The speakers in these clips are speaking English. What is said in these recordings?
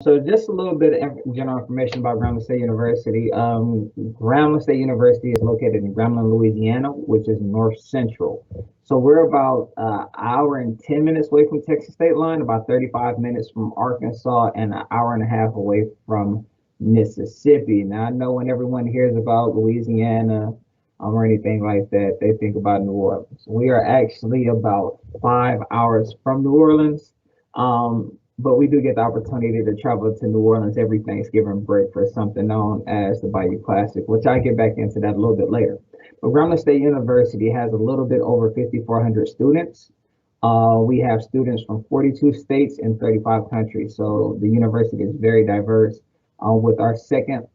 So just a little bit of general information about Grambling State University. Grambling State University is located in Grambling, Louisiana, which is north central. So we're about an hour and 10 minutes away from Texas state line, about 35 minutes from Arkansas, and an hour and a half away from Mississippi. Now I know when everyone hears about Louisiana or anything like that, they think about New Orleans. We are actually about 5 hours from New Orleans. But we do get the opportunity to travel to New Orleans every Thanksgiving break for something known as the Bayou Classic, which I get back into that a little bit later. But Grambling State University has a little bit over 5,400 students. We have students from 42 states and 35 countries, so the university is very diverse. With our second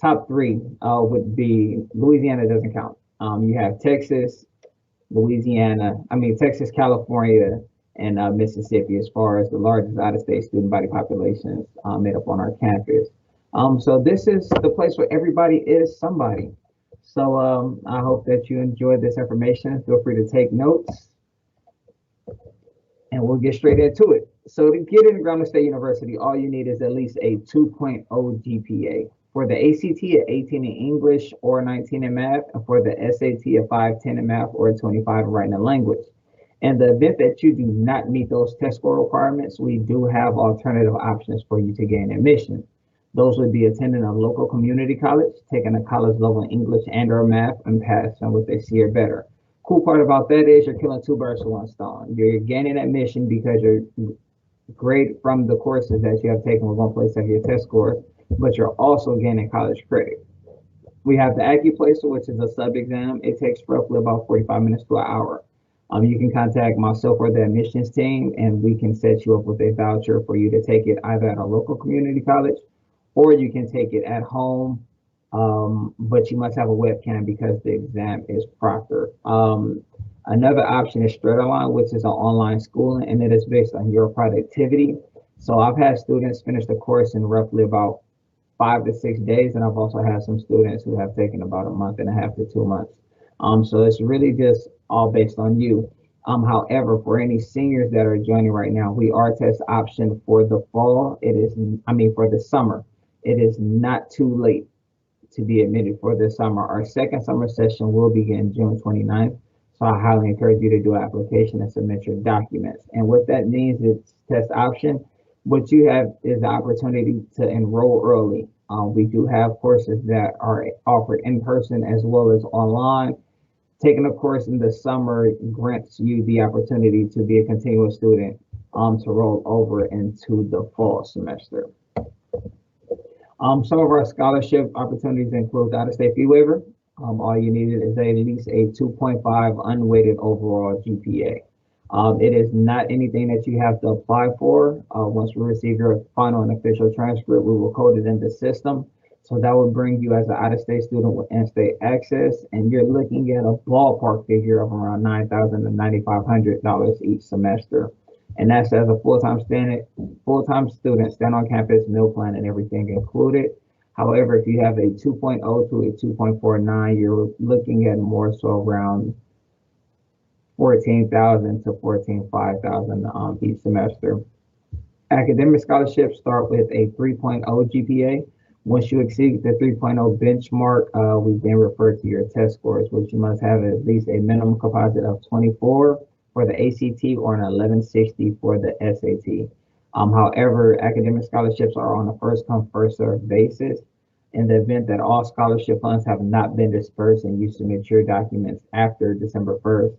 top three would be Louisiana doesn't count. You have Texas, Texas, California, and Mississippi as far as the largest out-of-state student body populations made up on our campus. So this is the place where everybody is somebody. So I hope that you enjoyed this information. Feel free to take notes, and we'll get straight into it. So to get into Grambling State University, all you need is at least a 2.0 GPA. For the ACT, a 18 in English or 19 in math, and for the SAT, a 510 in math or a 25 in writing a language. In the event that you do not meet those test score requirements, we do have alternative options for you to gain admission. Those would be attending a local community college, taking a college level English and or math, and passing with a C or better. Cool part about that is you're killing two birds with one stone. You're gaining admission because your grade from the courses that you have taken will one place of your test scores, but you're also gaining college credit. We have the AccuPlacer, which is a sub-exam. It takes roughly about 45 minutes to an hour. You can contact myself or the admissions team, and we can set you up with a voucher for you to take it either at a local community college or you can take it at home. But you must have a webcam because the exam is proctored. Another option is Stratalign, which is an online schooling, and it is based on your productivity. So I've had students finish the course in roughly about 5 to 6 days, and I've also had some students who have taken about a month and a half to 2 months. So it's really just all based on you. However, for any seniors that are joining right now, we are test option for the fall. For the summer. It is not too late to be admitted for the summer. Our second summer session will begin June 29th. So I highly encourage you to do an application and submit your documents. And what that means is test option. What you have is the opportunity to enroll early. We do have courses that are offered in person as well as online. Taking a course in the summer grants you the opportunity to be a continuous student to roll over into the fall semester. Some of our scholarship opportunities include out-of-state fee waiver. All you need is at least a 2.5 unweighted overall GPA. It is not anything that you have to apply for. Once we receive your final and official transcript, we will code it in the system. So that would bring you as an out-of-state student with in-state access, and you're looking at a ballpark figure of around $9,000 to $9,500 each semester. And that's as a full-time student, stand on campus, meal plan, and everything included. However, if you have a 2.0 to a 2.49, you're looking at more so around 14,000 to 14,500 each semester. Academic scholarships start with a 3.0 GPA. Once you exceed the 3.0 benchmark, we then refer to your test scores, which you must have at least a minimum composite of 24 for the ACT or an 1160 for the SAT. However, academic scholarships are on a first come, first served basis. In the event that all scholarship funds have not been dispersed and you submit your documents after December 1st,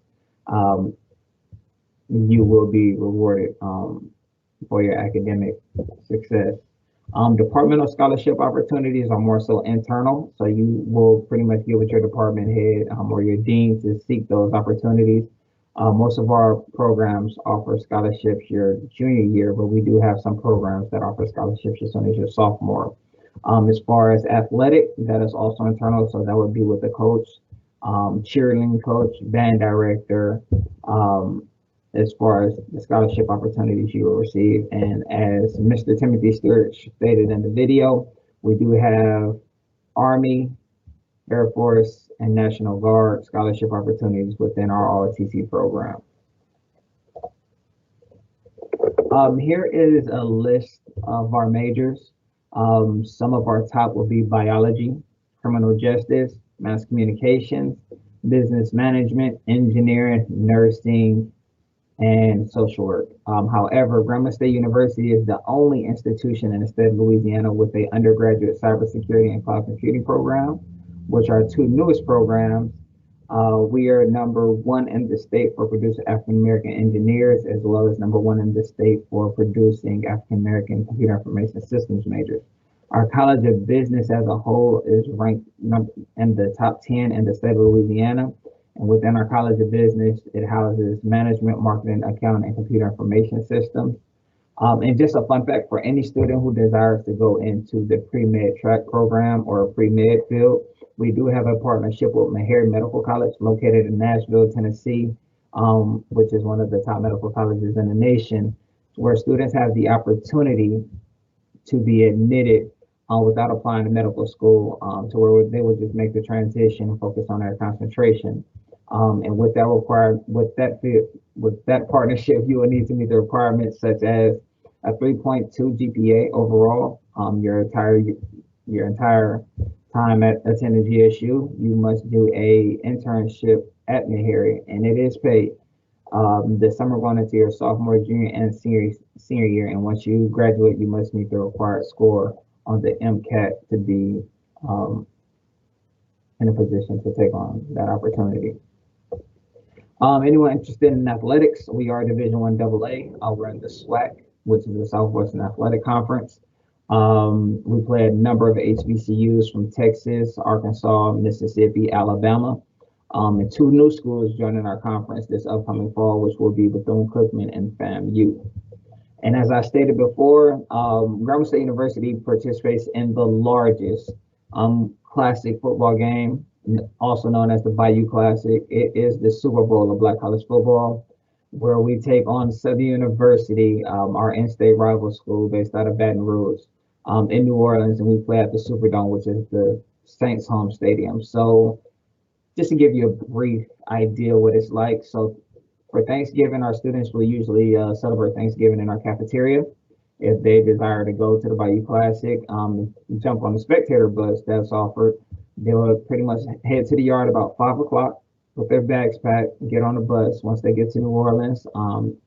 you will be rewarded for your academic success. Departmental scholarship opportunities are more so internal, so you will pretty much get with your department head or your dean to seek those opportunities. Most of our programs offer scholarships your junior year, but we do have some programs that offer scholarships as soon as your sophomore. As far as athletic, that is also internal, so that would be with the coach, cheerleading coach, band director, as far as the scholarship opportunities you will receive. And as Mr. Timothy Stewart stated in the video, we do have Army, Air Force, and National Guard scholarship opportunities within our ROTC program. Here is a list of our majors. Some of our top will be biology, criminal justice, mass communications, business management, engineering, nursing, and social work. However, Grambling State University is the only institution in the state of Louisiana with a undergraduate cybersecurity and cloud computing program, which are two newest programs. We are number one in the state for producing African American engineers, as well as number one in the state for producing African American computer information systems majors. Our College of Business as a whole is ranked in the top 10 in the state of Louisiana. And within our College of Business, it houses management, marketing, accounting, and computer information systems. And just a fun fact for any student who desires to go into the pre-med track program or a pre-med field, we do have a partnership with Meharry Medical College located in Nashville, Tennessee, which is one of the top medical colleges in the nation, where students have the opportunity to be admitted without applying to medical school, to where they would just make the transition and focus on their concentration. And with that partnership, you will need to meet the requirements such as a 3.2 GPA overall. Your entire time at attending GSU, you must do a internship at Meharry, and it is paid. The summer going into your sophomore, junior, and senior year, and once you graduate, you must meet the required score on the MCAT to be in a position to take on that opportunity. Anyone interested in athletics? We are Division I AA. We're in the SWAC, which is the Southwestern Athletic Conference. We play a number of HBCUs from Texas, Arkansas, Mississippi, Alabama, and two new schools joining our conference this upcoming fall, which will be Bethune-Cookman and FAMU. And as I stated before, Grambling State University participates in the largest classic football game, also known as the Bayou Classic. It is the Super Bowl of Black college football, where we take on Southern University, our in-state rival school based out of Baton Rouge, in New Orleans, and we play at the Superdome, which is the Saints' home stadium. So just to give you a brief idea what it's like. So for Thanksgiving, our students will usually celebrate Thanksgiving in our cafeteria. If they desire to go to the Bayou Classic, jump on the spectator bus that's offered, they will pretty much head to the yard about 5 o'clock, put their bags packed, get on the bus. Once they get to New Orleans,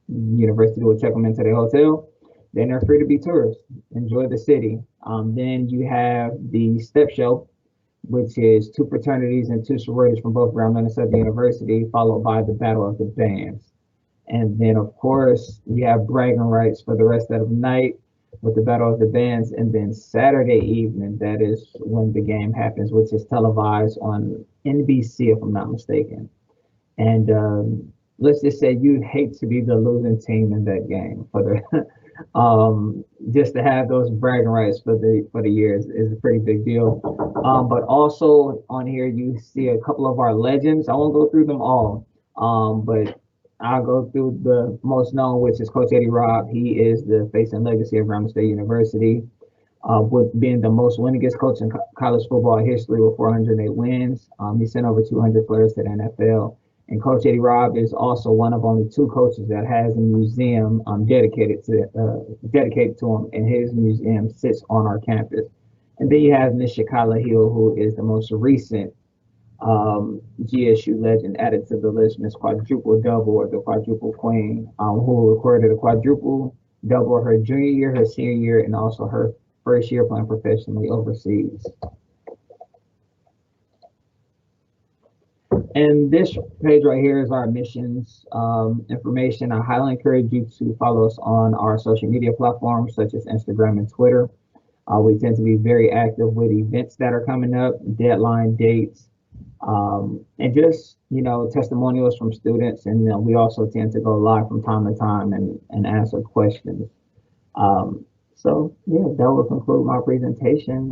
university will check them into their hotel. Then they're free to be tourists, enjoy the city. Then you have the step show, which is two fraternities and two sororities from both Grambling and Southern University, followed by the Battle of the Bands. And then, of course, we have bragging rights for the rest of the night with the Battle of the Bands. And then Saturday evening, that is when the game happens, which is televised on NBC, if I'm not mistaken. And let's just say you'd hate to be the losing team in that game for the just to have those bragging rights for the year is a pretty big deal. But also on here you see a couple of our legends. I won't go through them all, but I'll go through the most known, which is Coach Eddie Robb. He is the face and legacy of Grambling State University, with being the most winningest coach in college football history with 408 wins. He sent over 200 players to the NFL. And Coach Eddie Robb is also one of only two coaches that has a museum dedicated to him, and his museum sits on our campus. And then you have Miss Shakala Hill, who is the most recent GSU legend added to the list, Miss Quadruple Double, or the Quadruple Queen, who recorded a quadruple double her junior year, her senior year, and also her first year playing professionally overseas. And this page right here is our admissions information. I highly encourage you to follow us on our social media platforms such as Instagram and Twitter. We tend to be very active with events that are coming up, deadline dates, and just, testimonials from students. And we also tend to go live from time to time and answer questions. So yeah, that will conclude my presentation.